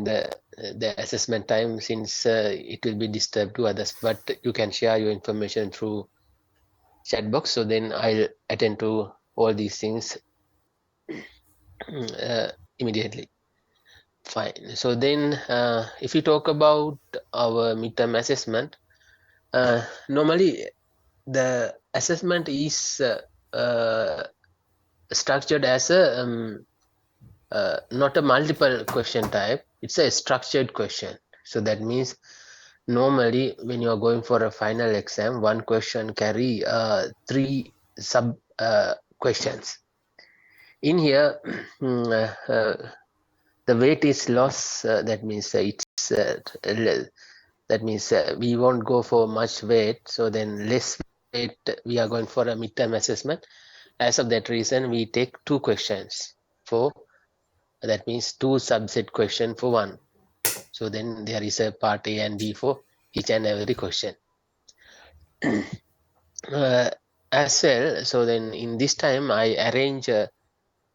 during the assessment time, since it will be disturbed to others, but you can share your information through chat box. So then I'll attend to all these things immediately. Fine. So then if we talk about our midterm assessment, normally the assessment is structured as a not a multiple question type, it's a structured question. So that means normally when you are going for a final exam, one question carry 3 sub questions. In here the weight is loss, that means it's that means we won't go for much weight, so then less weight we are going for a midterm assessment. As of that reason, we take 2 questions for, that means 2 subset question for one. So then there is a part A and B for each and every question. As well, so then in this time I arrange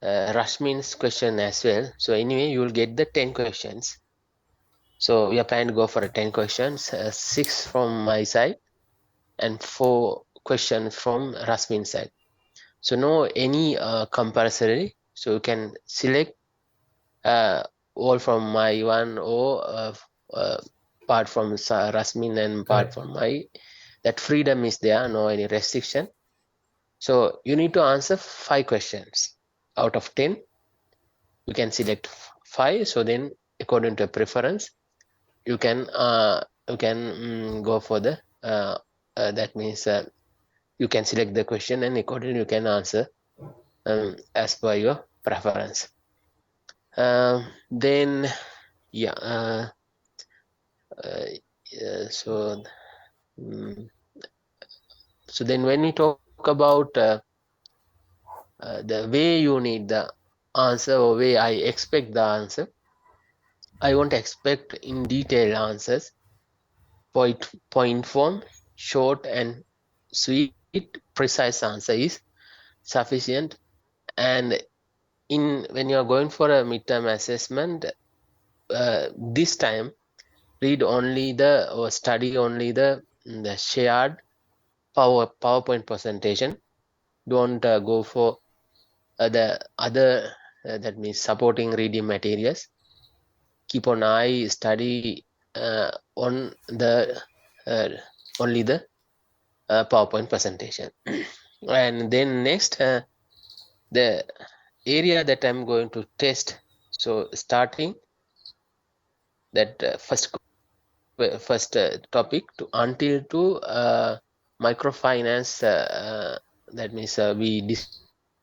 Rashmin's question as well. So anyway, you will get the 10 questions. So we are planning to go for 10 questions, 6 from my side and 4 questions from Rashmin's side. So no any compulsory. So you can select all from my one, or part from Rashmin and part from my. That freedom is there, no any restriction. So you need to answer 5 questions out of 10. You can select 5. So then according to preference, you can go for the that means you can select the question and accordingly you can answer as per your preference. Then yeah, so so then when we talk about the way you need the answer, or way I expect the answer, I won't expect in detail answers. Point form, short and sweet, precise answer is sufficient. And in when you are going for a midterm assessment, this time read only the, or study only the shared PowerPoint presentation. Don't go for the other that means supporting reading materials. Keep an eye, study on the only the PowerPoint presentation. And then next, the area that I'm going to test. So starting that first topic to until to microfinance. That means we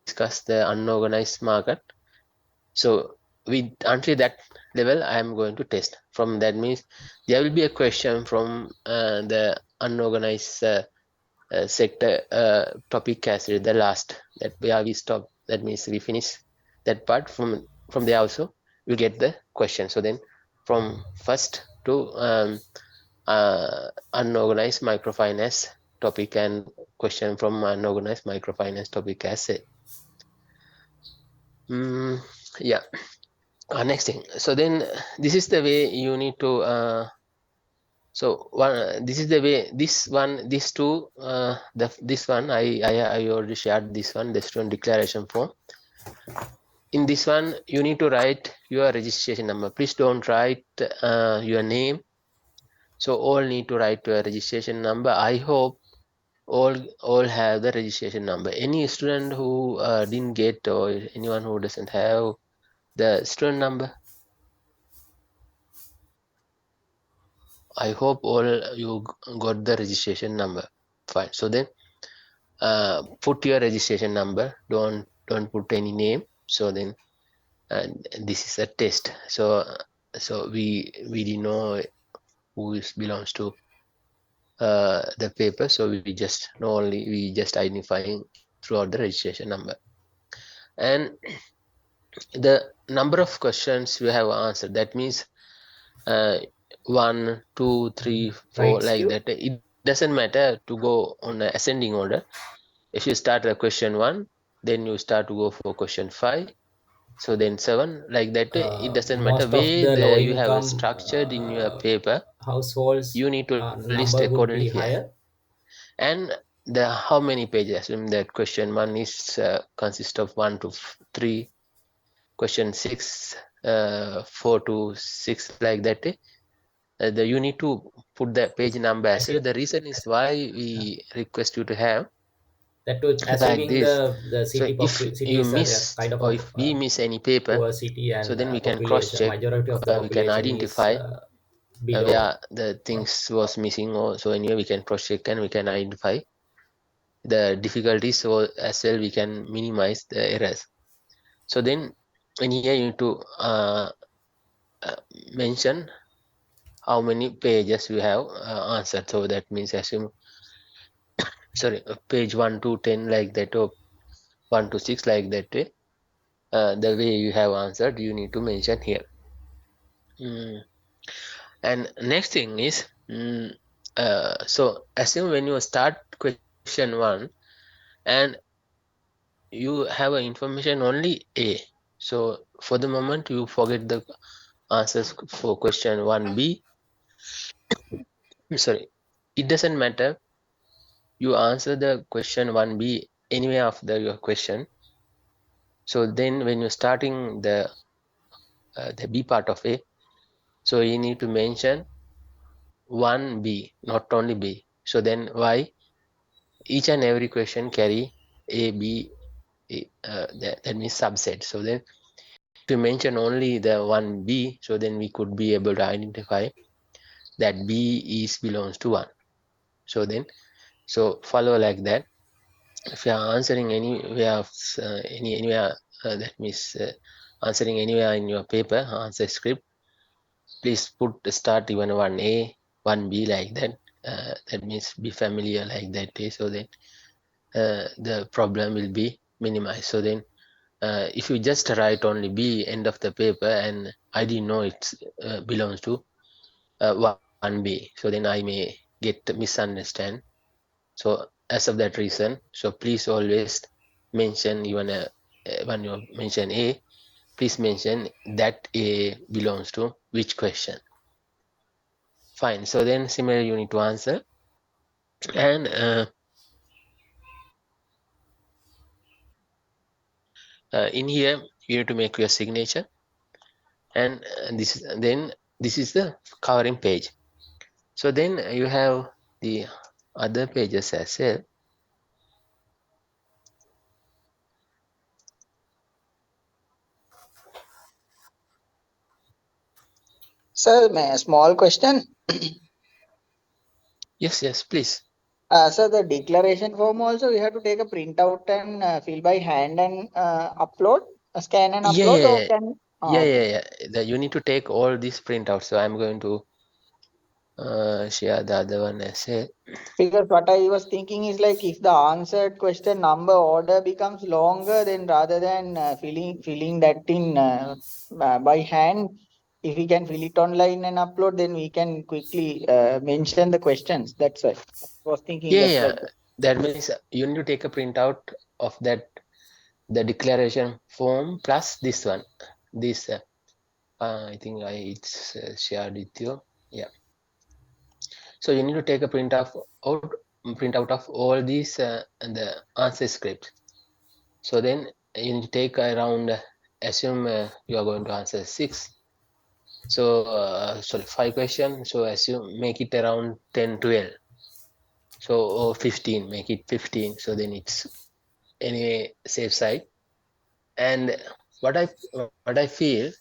discuss the unorganized market. So until that level I am going to test. From that means there will be a question from the unorganized sector topic as the last, that where we stop. That means we finish that part. From there also we get the question. So then from first to unorganized microfinance topic and question from unorganized microfinance topic as a yeah. Next thing. So then this is the way you need to so this is the way, this two this one I already shared this one, the student declaration form. In this one you need to write your registration number. Please don't write your name. So all need to write your registration number. I hope all have the registration number. Any student who didn't get, or anyone who doesn't have the student number, I hope all you got the registration number. Fine. So then put your registration number. Don't put any name. So then this is a test. So we didn't know who belongs to the paper. So we just know only, we just identifying throughout the registration number. And the number of questions you have answered, that means 1, 2, 3, 4, like that. It doesn't matter to go on an ascending order. If you start at question 1, then you start to go for question 5, So then 7 like that. It doesn't matter Most of way the low you have income structured in your paper. households You need to list number would accordingly be here. higher. And the how many pages in that question 1 is consist of 1 to 3, question 6 4 to 6 like that. You need to put the page number as well. The reason is why we request you to have That too, like assuming this. the So if you cities are a miss kind of or if we miss any paper, poor city, so and then we can cross population, check. majority of the We can population is identify below. where the things was missing, or so anyway we can cross check and we can identify the difficulties, so as well we can minimize the errors. So then in here you need to uh, mention how many pages you have answered. So that means assume, sorry, page 1 to 10 like that, or 1 to 6 like that way. The way you have answered you need to mention here. Mm. And next thing is, so assume when you start question 1 and you have a information only A. So for the moment you forget the answers for question 1B. Sorry, it doesn't matter. You answer the question 1B anyway after your question. So then when you're starting the B part of A, so you need to mention 1B, not only B. So then why? Each and every question carry A, B, that means subset. So then if you mention only the 1B, so then we could be able to identify that B is belongs to 1. So then, so follow like that. If you are answering anywhere of anywhere, that means answering anywhere in your paper answer script, please put start even 1A, 1B like that. That means be familiar like that way, so then the problem will be minimized. So then if you just write only B end of the paper and I didn't know it belongs to 1B, so then I may get misunderstand. So as of that reason, so please always mention even when you mention A, please mention that A belongs to which question. Fine. So then similarly you need to answer. And in here you need to make your signature. And this is the covering page. So then you have the other pages as well. Sir, may a small question. Yes, please. Sir, the declaration form also we have to take a printout and fill by hand and upload, scan and Yeah, upload, or yeah, can? yeah, Okay. yeah, yeah. You need to take all these printouts. So I'm going to share the other one as well. Because what I was thinking is like if the answered question number order becomes longer, then rather than filling that in by hand, if we can fill it online and upload, then we can quickly mention the questions. That's why I was thinking Yeah, just yeah. like that. That means you need to take a printout of that the declaration form plus this one. This I think it's shared with you. Yeah. So you need to take a printout of all these and the answer script. So then you need to take around assume you are going to answer 6. So sorry 5 questions. So assume make it around 10, 12. So or 15, make it 15. So then it's anyway safe side. And what I feel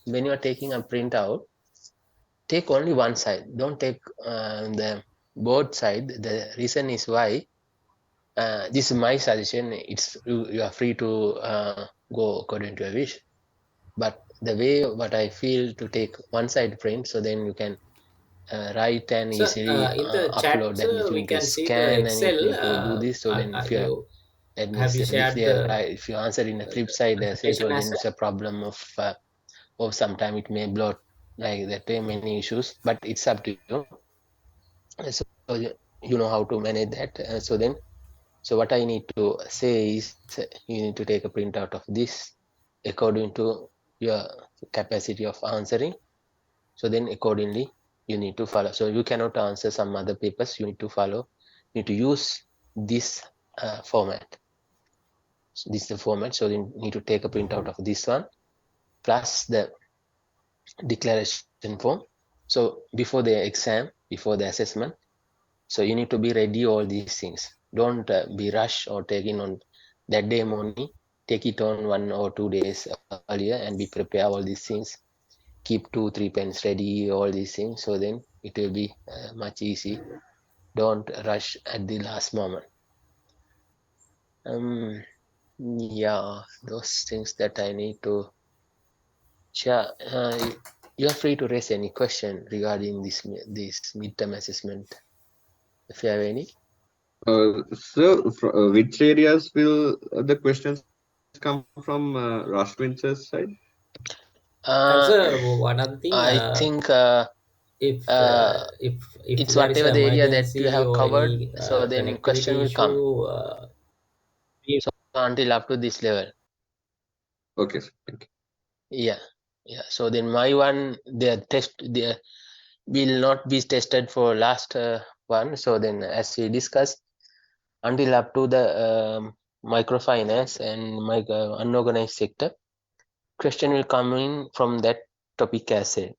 when you are taking a printout, take only one side. Don't take the both side. The reason is why this is my suggestion. It's you are free to go according to your wish. But the way what I feel to take one side print, so then you can write and So easily in the upload. chat That means you we need to can see the scan and you Excel. need to do this. So then if you are, You that have means you if shared they are the right, if you answer in the flip side, say presentation so as then well? it's a problem of sometime it may block like that way many issues. But it's up to you. So you know how to manage that. So then, so what I need to say is you need to take a printout of this according to your capacity of answering. So then accordingly you need to follow. So you cannot answer some other papers. You need to follow. You need to use this format. So this is the format. So you need to take a printout of this one plus the declaration form. So before the exam, before the assessment, so you need to be ready all these things. Don't be rushed or taking on that day morning. Take it on 1 or 2 days earlier and be prepared all these things. Keep 2-3 pens ready, all these things. So then it will be much easy. Don't rush at the last moment. Yeah, those things that I need to share. You're free to raise any question regarding this midterm assessment if you have any. Which areas will the questions come from Rashmin sir's side? And Uh, sir, one other thing, I think if uh, if it's there is whatever an the area that you emergency have or covered. any So then question connectivity will come. issue, So until up to this level. Okay, sir. Thank you. Yeah. Yeah. So then my one, the test, the will not be tested for last one. So then as we discussed, until up to the microfinance and unorganized sector, question will come in from that topic as well.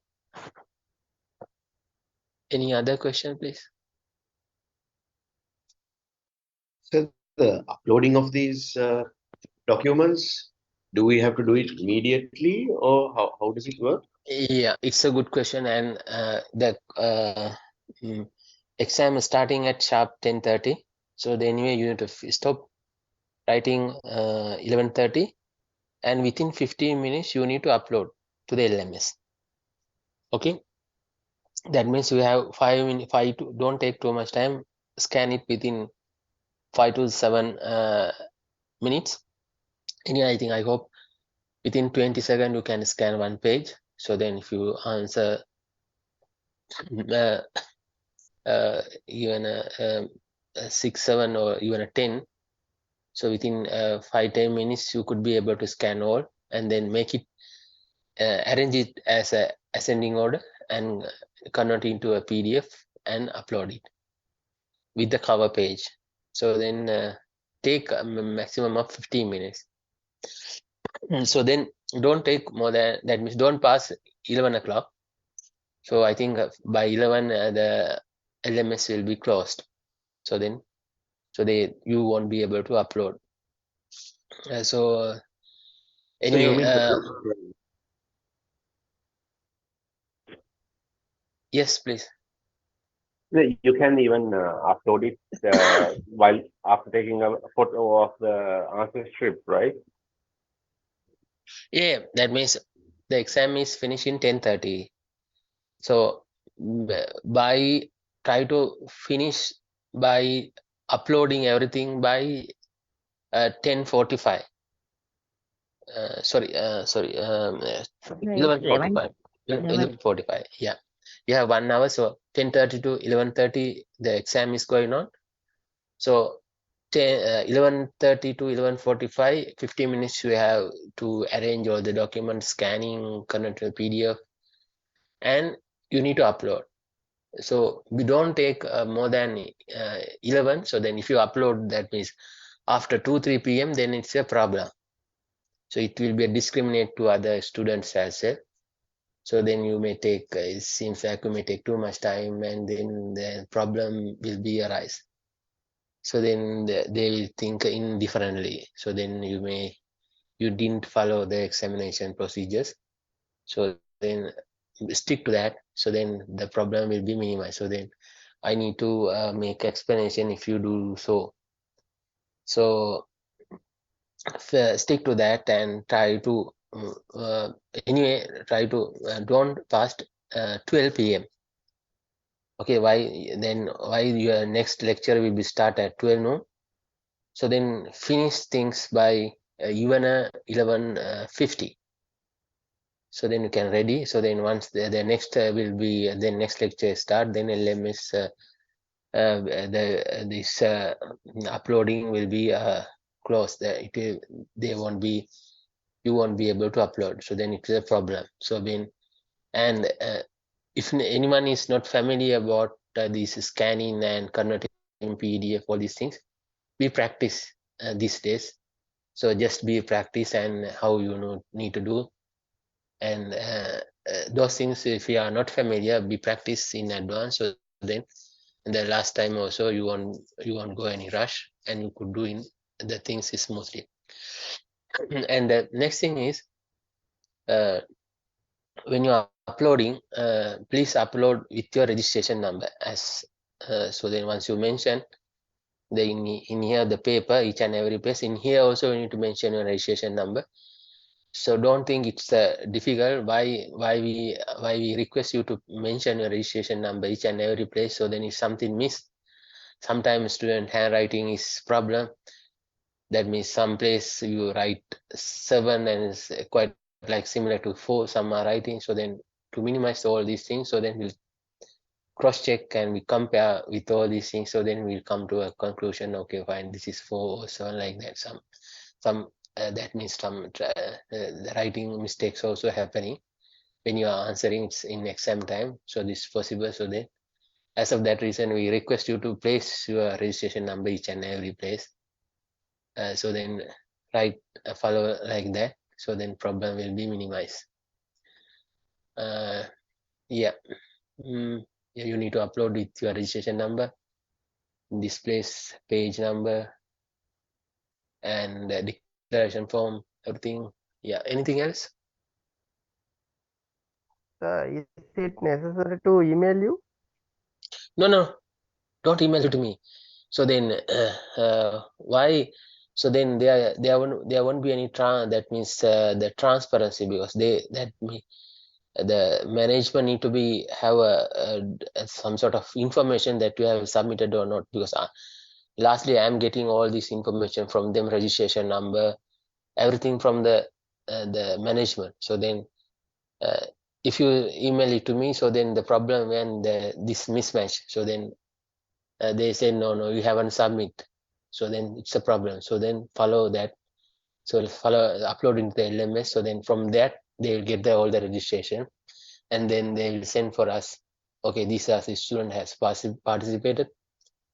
Any other question, please? So the uploading of these documents, do we have to do it immediately or how does it work? Yeah, it's a good question, and the exam is starting at sharp 10:30. So then anyway, you need to stop writing 11:30, and within 15 minutes you need to upload to the LMS. Okay, that means you have 5 minutes. Don't take too much time. Scan it within 5 to 7 minutes. Anyway, I hope within 20 seconds you can scan one page. So then if you answer uh, even a 6, 7, or even a 10, so within 5-10 minutes you could be able to scan all and then make it arrange it as a ascending order and convert into a PDF and upload it with the cover page. So then take a maximum of 15 minutes. So then don't take more than that, means don't pass 11 o'clock. So I think by 11 the LMS will be closed. So then you won't be able to upload. So So you anyway, mean yes, please. you can even upload it while after taking a photo of the answer script, right? Yeah, that means the exam is finished in 10:30. So by try to finish by uploading everything by 10:45. Sorry, 11:45. 11:45. Yeah, you have 1 hour. So 10:30 to 11:30, the exam is going on. So 11:30 to 11:45, 15 minutes you have to arrange all the documents, scanning, convert to PDF, and you need to upload. So we don't take more than 11. So then if you upload, that means after 2-3 p.m., then it's a problem. So it will be a discriminate to other students as well. So then you may take, it seems like you may take too much time and then the problem will be arise. So then they will think indifferently. So then you didn't follow the examination procedures. So then stick to that. So then the problem will be minimized. So then I need to make explanation if you do so. So stick to that and try to anyway try to don't past 12 p.m. Okay, why your next lecture will be start at 12 noon. So then finish things by even 11:50. So then you can ready. So then once the next will be the next lecture start, then LMS this uploading will be closed. They won't be you won't be able to upload. So then it's a problem. So when and if anyone is not familiar about this scanning and converting PDF, all these things, we practice these days. So just be practice and how you know need to do, and those things, if you are not familiar, be practice in advance. So then in the last time also you won't go any rush, and you could do in the things smoothly. And the next thing is, uh, when you are uploading, please upload with your registration number as so then once you mention in here the paper, each and every place in here also you need to mention your registration number. So don't think it's difficult. Why we request you to mention your registration number each and every place. So then if something missed, sometimes student handwriting is problem. That means some place you write 7 and it's quite like similar to 4 some are writing. So then to minimize all these things, so then we'll cross check and we compare with all these things. So then we'll come to a conclusion. Okay, fine, this is 4 or 7 like that. Some that means some the writing mistakes also happening when you are answering it's in exam time. So this is possible. So then as of that reason, we request you to place your registration number each and every place. So then write follow like that. So then problem will be minimized. Yeah. Yeah, you need to upload with your registration number, displays page number, and declaration form, everything. Yeah. Anything else? Is it necessary to email you? No, don't email it to me. So then why? So then there won't be any that means the transparency, because the management need to be have some sort of information that you have submitted or not, because lastly I am getting all this information from them, registration number, everything from the management. So then uh, if you email it to me, so then the problem when this mismatch, so then they say no, you haven't submit. So then it's a problem. So then follow that. So follow upload into the LMS. So then from that they will get all the registration, and then they will send for us. Okay, this as the student has participated.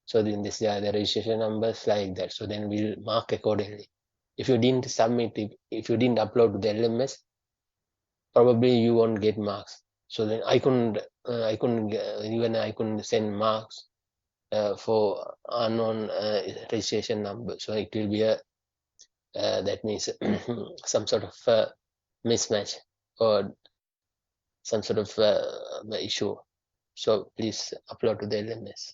So then this are the registration numbers like that. So then we'll mark accordingly. If you didn't submit it, if you didn't upload to the LMS, probably you won't get marks. So then I couldn't send marks for unknown registration number. So it will be a that means some sort of mismatch or some sort of issue. So please upload to the LMS.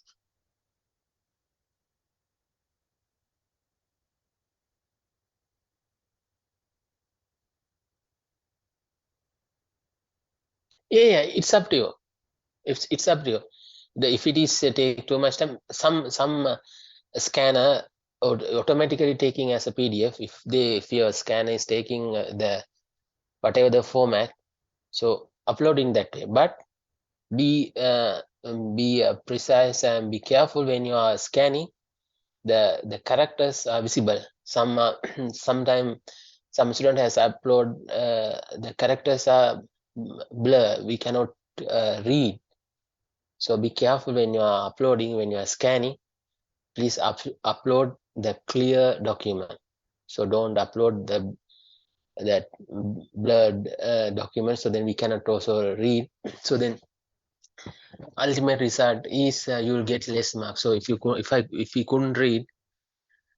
Yeah, it's up to you. It's up to you. If it is take too much time, some scanner automatically taking as a PDF. If your scanner is taking the whatever the format, so uploading that way. But be precise and be careful when you are scanning. The characters are visible. Some sometime some student has upload the characters are blur. We cannot read. So be careful when you are uploading, when you are scanning. Please upload the clear document. So don't upload that blurred document. So then we cannot also read. So then ultimate result is you will get less marks. So if we couldn't read,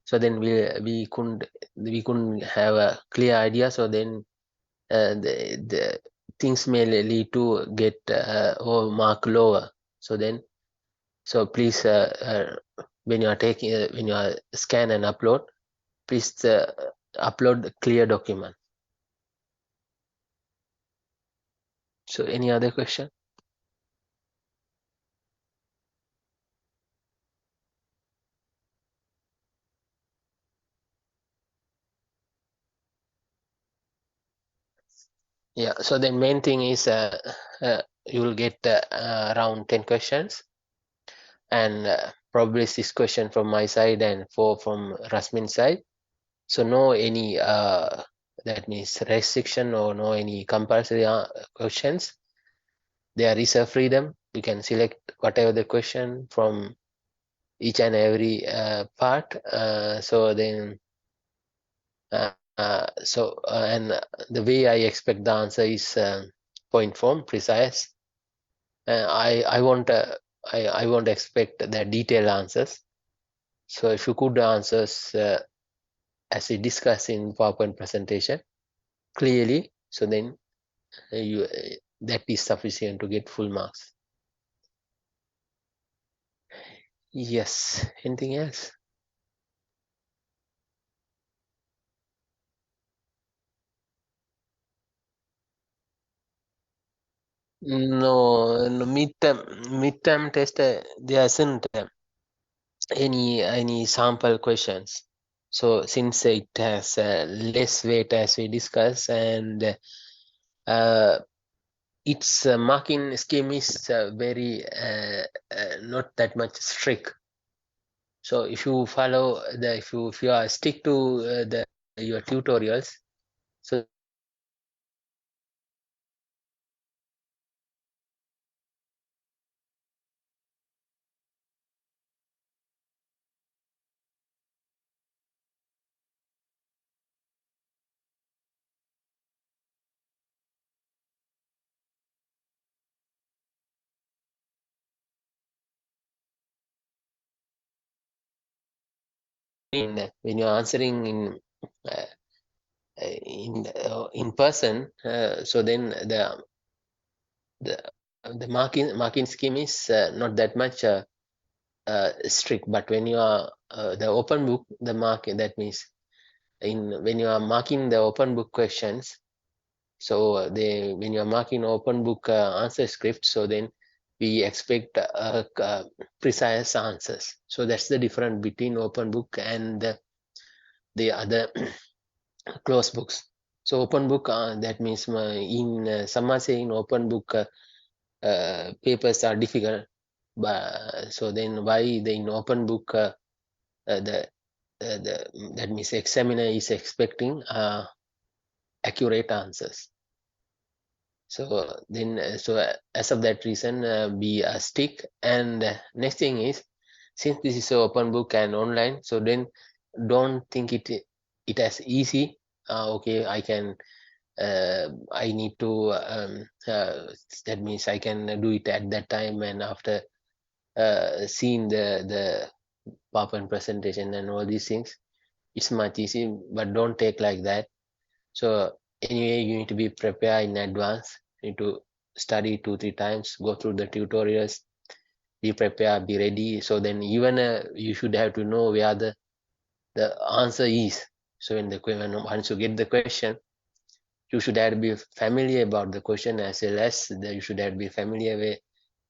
so then we couldn't have a clear idea. So then the things may lead to get or mark lower. So then please when you are taking when you are scan and upload, please upload the clear document. So any other question? Yeah, so the main thing is you will get around 10 questions, and probably 6 questions from my side and 4 from Rasmin's side. So no any that means restriction or no any compulsory questions. They are reserve freedom. You can select whatever the question from each and every part. So then, and the way I expect the answer is point form, precise. I won't expect the detailed answers. So if you could answers as we discussed in PowerPoint presentation clearly, so then you that is sufficient to get full marks. Yes. Anything else? No, midterm test. There isn't any sample questions. So since it has less weight as we discussed, and its marking scheme is very not that much strict. So if you follow the if you are stick to the your tutorials, so when you're answering uh, in person, so then the the marking scheme is not that much strict. But when you are the open book, the mark that means when you are marking the open book questions, so they when you are marking open book answer script, so then we expect precise answers. So that's the difference between open book and the other closed books. So open book, that means some are saying open book papers are difficult, but so then why in open book the that means examiner is expecting accurate answers. So then as of that reason, be a stick. And next thing is, since this is a open book and online, so then don't think it as easy. Okay, I need to that means I can do it at that time, and after seeing the PowerPoint presentation and all these things, it's much easy. But don't take like that. So anyway, you need to be prepared in advance. You need to study 2-3 times, go through the tutorials, be prepared, be ready. So then even you should have to know where the answer is. So once you get the question, you should have to be familiar about the question, as well as you should have to be familiar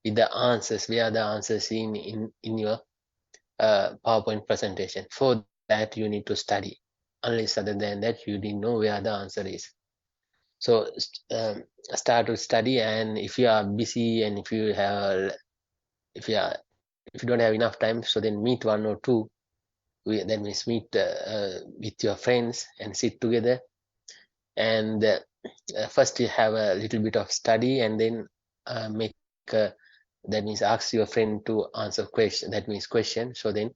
with the answers, where the answers in your PowerPoint presentation. For that, you need to study. Unless other than that, you didn't know where the answer is. So start to study, and if you are busy and if you don't have enough time, so then meet one or two. That means meet with your friends and sit together, and first you have a little bit of study, and then make that means ask your friend to answer question. That means question. So then,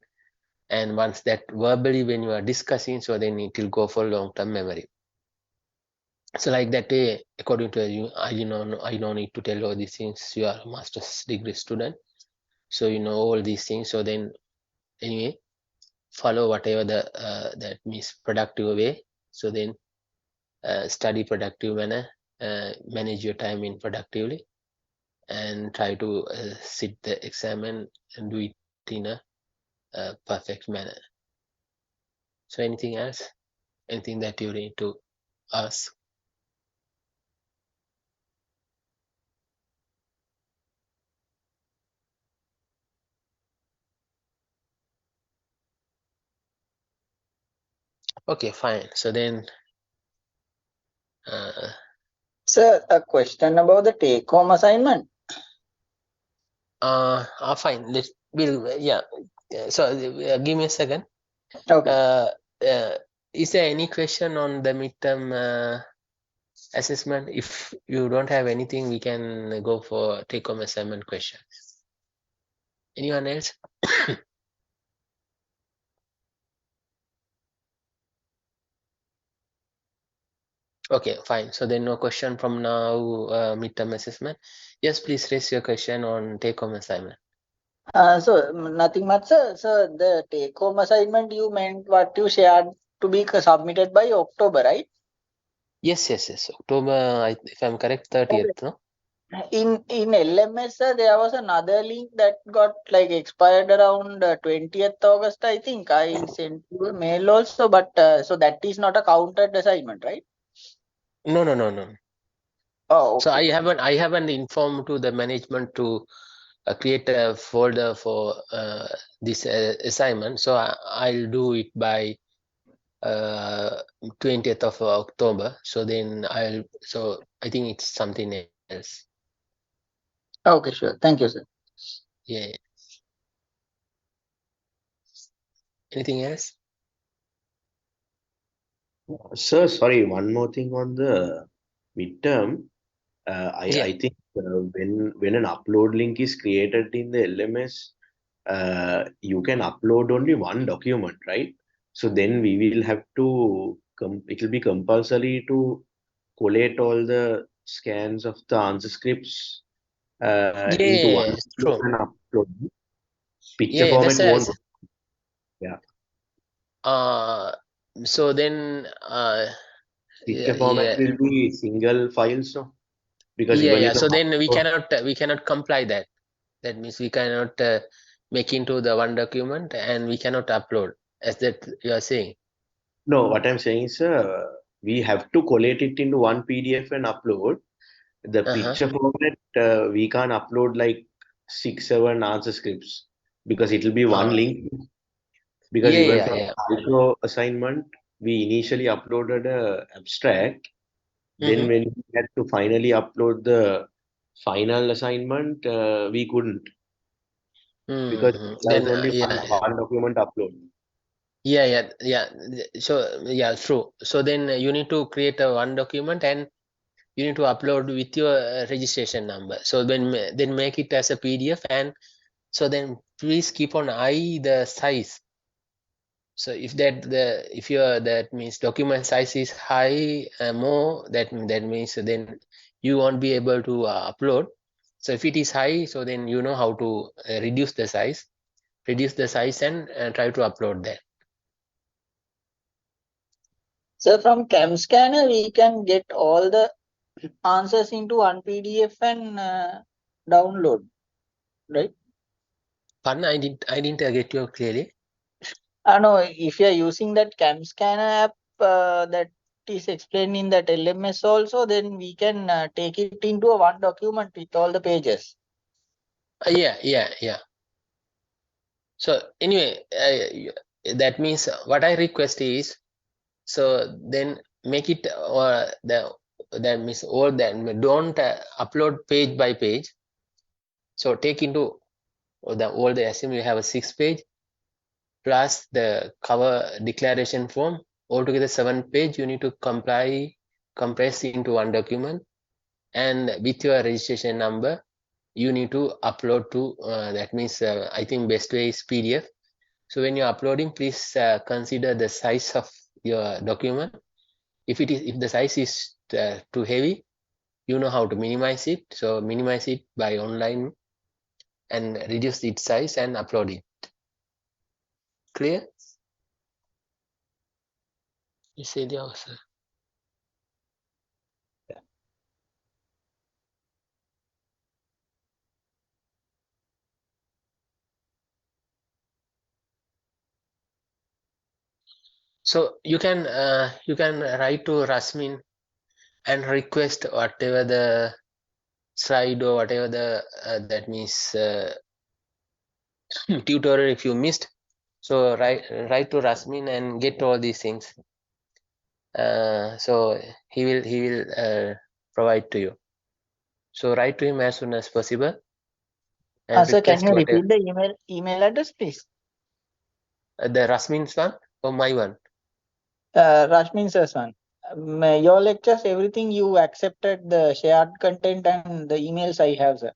and once that verbally when you are discussing, so then it will go for long-term memory. So like that way, according to you, I don't need to tell all these things. You are a master's degree student, so you know all these things. So then, anyway, follow whatever that means productive way. So then, study productive manner, manage your time in productively, and try to sit the exam and do it in a perfect manner. So anything else? Anything that you need to ask? Okay, fine. So then, Sir, a question about the take-home assignment. fine. We'll yeah. So give me a second. Okay. is there any question on the midterm assessment? If you don't have anything, we can go for take-home assignment questions. Anyone else? Okay, fine. So then no question from now, midterm assessment. Yes, please raise your question on take-home assignment. Nothing much, sir. So the take-home assignment you meant what you shared to be submitted by October, right? Yes. October, if I'm correct, 30th, no? In LMS, sir, there was another link that got like expired around 20th August, I think. I sent you a mail also, but so that is not a counted assignment, right? No. Oh, So okay. I haven't informed to the management to create a folder for this assignment. So I'll do it by 20th of October. So then so I think it's something else. Okay, sure. Thank you, sir. Yeah. Anything else? Sir, sorry, one more thing on the midterm. Yeah. I think when an upload link is created in the LMS, you can upload only one document, right? So then we will have to it will be compulsory to collate all the scans of the answer scripts into one Yeah, PDF true. and upload. Picture Yeah, format that's won't as work. Yeah, so then picture format yeah. will be single files, no? Because even if So an then upload, we cannot comply that. That means we cannot make into the one document and we cannot upload, as that you are saying. no, what I'm saying is, we have to collate it into one PDF and upload. The Uh-huh. picture format, we can't upload like 6, 7 answer scripts because it will be one Uh, link. Because even for yeah. micro assignment, we initially uploaded a abstract. Then Mm-hmm. when we had to finally upload the final assignment, we couldn't because it allows Then only one document upload. So yeah, true. So then you need to create a one document and you need to upload with your registration number. So then make it as a PDF, and so then please keep on eye the size. So if your that means document size is high, more, that means then you won't be able to upload. So if it is high, so then you know how to reduce the size and try to upload that. So from Chem Scanner, we can get all the answers into one PDF and download, right? Pardon, I didn't get you clearly. No, if you are using that Chem Scanner app that is explained in that LMS also, then we can take it into a one document with all the pages. Yeah. So anyway, that means what I request is, so then make it that means all that don't upload page by page. So take into all the assembly, you have a 6 page plus the cover declaration form, altogether 7 page. You need to compress into one document, and with your registration number you need to upload to that means I think best way is PDF. So when you're uploading, please consider the size of your document. If the size is too heavy, you know how to minimize it. So minimize it by online and reduce its size and upload it. Clear? You say the answer. So you can write to Rasmin and request whatever the slide or whatever the that means tutorial if you missed. So write to Rasmin and get all these things. So he will provide to you. So write to him as soon as possible and Sir, can request you whatever repeat the email address, please? the Rasmin's one or my one. Rashmin sir's one. Your lectures, everything you accepted the shared content and the emails I have, sir.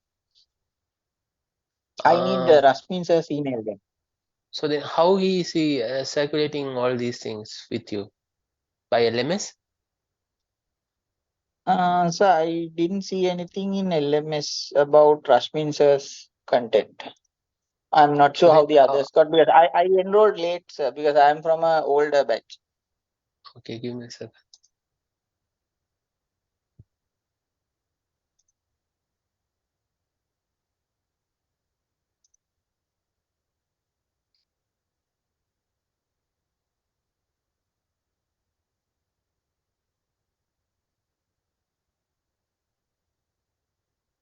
I need Rashmin sir's email then. So then how is he circulating all these things with you? By LMS? So I didn't see anything in LMS about Rashmin sir's content. I'm not So sure then how the others got because I enrolled late, sir, because I'm from a older batch. okay, give me a second.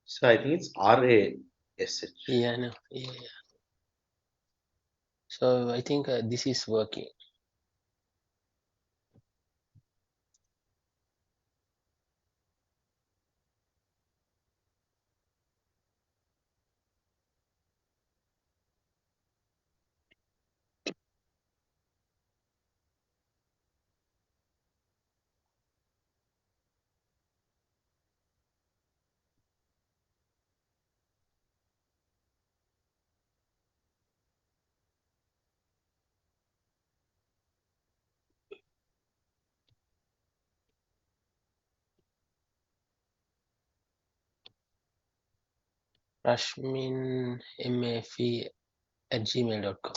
So I think it's RASH. Yeah, no, yeah. So I think this is working. rashminmfe@gmail.com.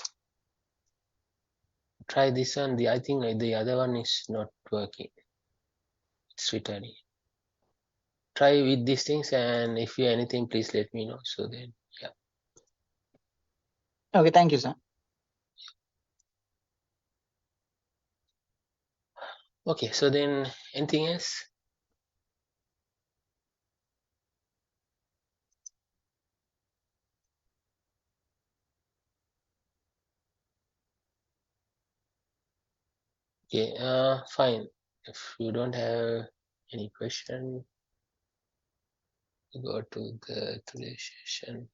Try this one. I think the other one is not working. It's returning. Try with these things, and if you anything, please let me know. So then, yeah. Okay, thank you, sir. Okay, so then anything else? Okay, fine. If you don't have any question, go to the today's session.